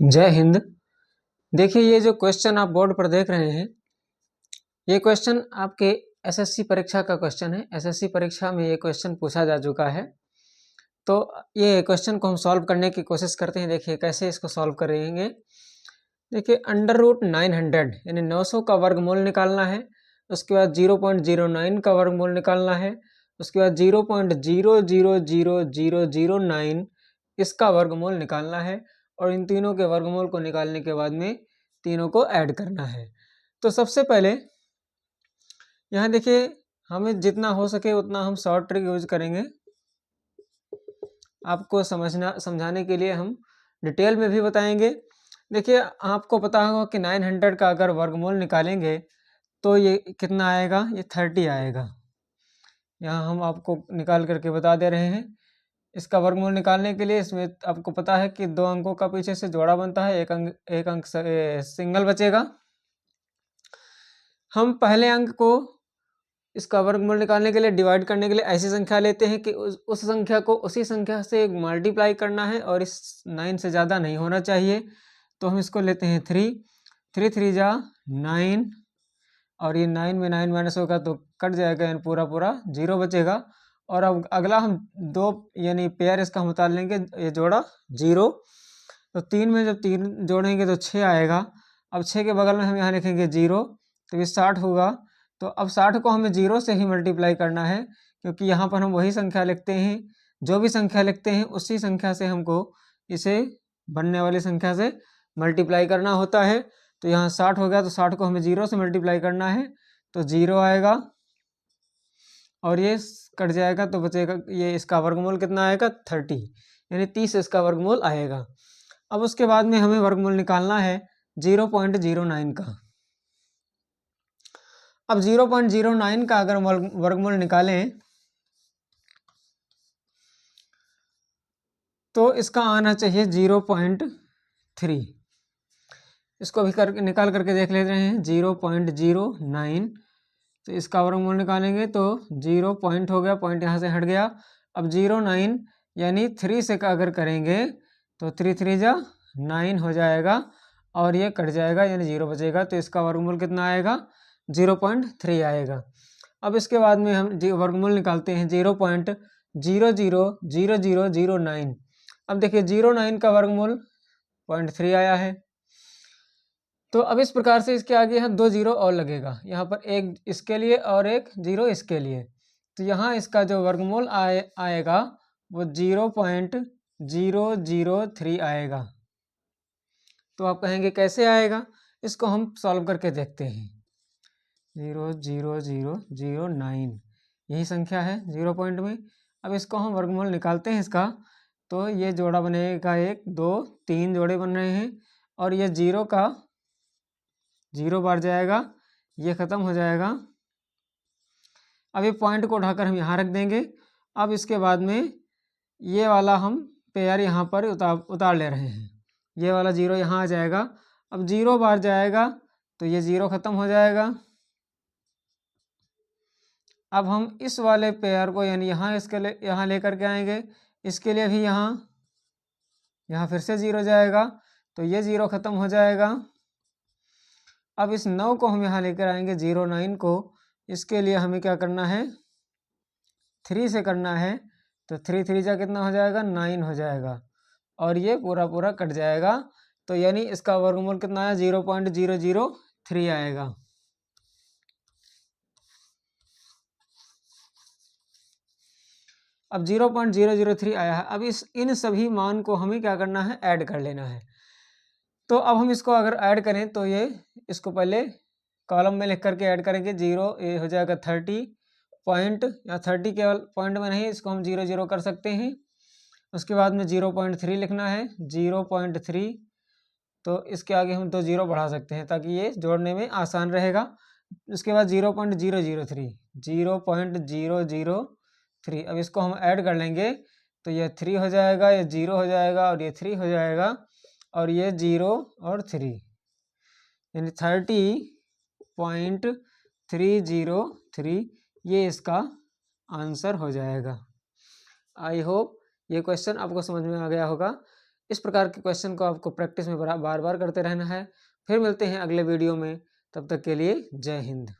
जय हिंद। देखिए, ये जो क्वेश्चन आप बोर्ड पर देख रहे हैं, ये क्वेश्चन आपके एसएससी परीक्षा का क्वेश्चन है। एसएससी परीक्षा में ये क्वेश्चन पूछा जा चुका है। तो ये क्वेश्चन को हम सॉल्व करने की कोशिश करते हैं। देखिए कैसे इसको सॉल्व करेंगे। देखिए, √900 यानी 900 का वर्गमूल निकालना है। उसके बाद 0.09 का वर्गमूल निकालना है। उसके बाद 0.000009 इसका वर्गमूल निकालना है। और इन तीनों के वर्गमूल को निकालने के बाद में तीनों को ऐड करना है। तो सबसे पहले यहाँ देखिए, हमें जितना हो सके उतना हम शॉर्ट ट्रिक यूज करेंगे। आपको समझाने के लिए हम डिटेल में भी बताएंगे। देखिए, आपको पता होगा कि 900 का अगर वर्गमूल निकालेंगे तो ये कितना आएगा, ये 30 आएगा। यहाँ हम आपको निकाल करके बता दे रहे हैं। इसका वर्गमूल निकालने के लिए इसमें आपको पता है कि 2 अंकों का पीछे से जोड़ा बनता है, एक अंक सिंगल बचेगा। हम पहले अंक को इसका वर्गमूल निकालने के लिए, डिवाइड करने के लिए ऐसी संख्या लेते हैं कि उस संख्या को उसी संख्या से मल्टीप्लाई करना है और इस 9 से ज़्यादा नहीं होना चाहिए। तो हम इसको लेते हैं 3 3 जा 9 और ये 9 में 9 माइनस होगा तो कट जाएगा, यानी पूरा पूरा 0 बचेगा। और अब अगला हम 2 यानी पेयर इसका हम उतार लेंगे, ये जोड़ा 0। तो 3 में जब 3 जोड़ेंगे तो 6 आएगा। अब 6 के बगल में हम यहाँ लिखेंगे 0, तो ये 60 होगा। तो अब 60 को हमें 0 से ही मल्टीप्लाई करना है, क्योंकि यहाँ पर हम वही संख्या लिखते हैं, जो भी संख्या लिखते हैं उसी संख्या से हमको इसे बनने वाली संख्या से मल्टीप्लाई करना होता है। तो यहाँ 60 हो गया, तो 60 को हमें 0 से मल्टीप्लाई करना है, तो 0 आएगा और ये कट जाएगा, तो बचेगा ये। इसका वर्गमूल कितना आएगा, 30, यानी 30 इसका वर्गमूल आएगा। अब उसके बाद में हमें वर्गमूल निकालना है 0.09 का। अब 0.09 का अगर वर्गमूल निकालें तो इसका आना चाहिए 0.3। इसको भी निकाल करके देख लेते हैं। 0.09, तो इसका वर्गमूल निकालेंगे तो 0 पॉइंट हो गया, पॉइंट यहाँ से हट गया। अब 0.9 यानी 3 से अगर करेंगे तो 3 जा 9 हो जाएगा और ये कट जाएगा, यानी 0 बचेगा। तो इसका वर्गमूल कितना आएगा, 0.3 आएगा। अब इसके बाद में हम वर्गमूल निकालते हैं 0.000009। अब देखिए 0.9 का वर्गमूल 0.3 आया है। तो अब इस प्रकार से इसके आगे यहाँ 2 0 और लगेगा, यहाँ पर एक इसके लिए और एक 0 इसके लिए। तो यहाँ इसका जो वर्गमूल आएगा वो 0.003 आएगा। तो आप कहेंगे कैसे आएगा, इसको हम सॉल्व करके देखते हैं। 0.0009 यही संख्या है 0 पॉइंट में। अब इसको हम वर्गमूल निकालते हैं इसका, तो ये जोड़ा बनेगा 1 2 3 जोड़े बन रहे हैं और ये 0 का 0 बार जाएगा, ये खत्म हो जाएगा। अब ये पॉइंट को उठाकर हम यहाँ रख देंगे। अब इसके बाद में ये वाला हम पेयर यहाँ पर उतार ले रहे हैं, ये वाला 0 यहाँ आ जाएगा। अब 0 बार जाएगा तो ये 0 खत्म हो जाएगा। अब हम इस वाले पेयर को यानी यहाँ इसके लिए यहाँ लेकर के आएंगे, इसके लिए भी यहाँ फिर से 0 जाएगा, तो ये 0 खत्म हो जाएगा। अब इस 9 को हम यहाँ लेकर आएंगे 0.9 को, इसके लिए हमें क्या करना है, 3 से करना है। तो 3 जा कितना हो जाएगा, 9 हो जाएगा और ये पूरा पूरा कट जाएगा। तो यानी इसका वर्गमूल कितना है, 0.003 आएगा। अब 0.003 आया है। अब इन सभी मान को हमें क्या करना है, ऐड कर लेना है। तो अब हम इसको अगर ऐड करें तो ये इसको पहले कॉलम में लिख करके ऐड करेंगे। 0 ये हो जाएगा 30 पॉइंट, या 30 केवल पॉइंट में नहीं, इसको हम 0 0 कर सकते हैं। उसके बाद में 0.3 लिखना है, 0.3। तो इसके आगे हम 2 0 बढ़ा सकते हैं ताकि ये जोड़ने में आसान रहेगा। उसके बाद 0.003 0.003। अब इसको हम ऐड कर लेंगे तो ये 3 हो जाएगा, ये 0 हो जाएगा और ये 3 हो जाएगा और ये 0 और 3, यानी 30.303 ये इसका आंसर हो जाएगा। आई होप ये क्वेश्चन आपको समझ में आ गया होगा। इस प्रकार के क्वेश्चन को आपको प्रैक्टिस में बार बार करते रहना है। फिर मिलते हैं अगले वीडियो में, तब तक के लिए जय हिंद।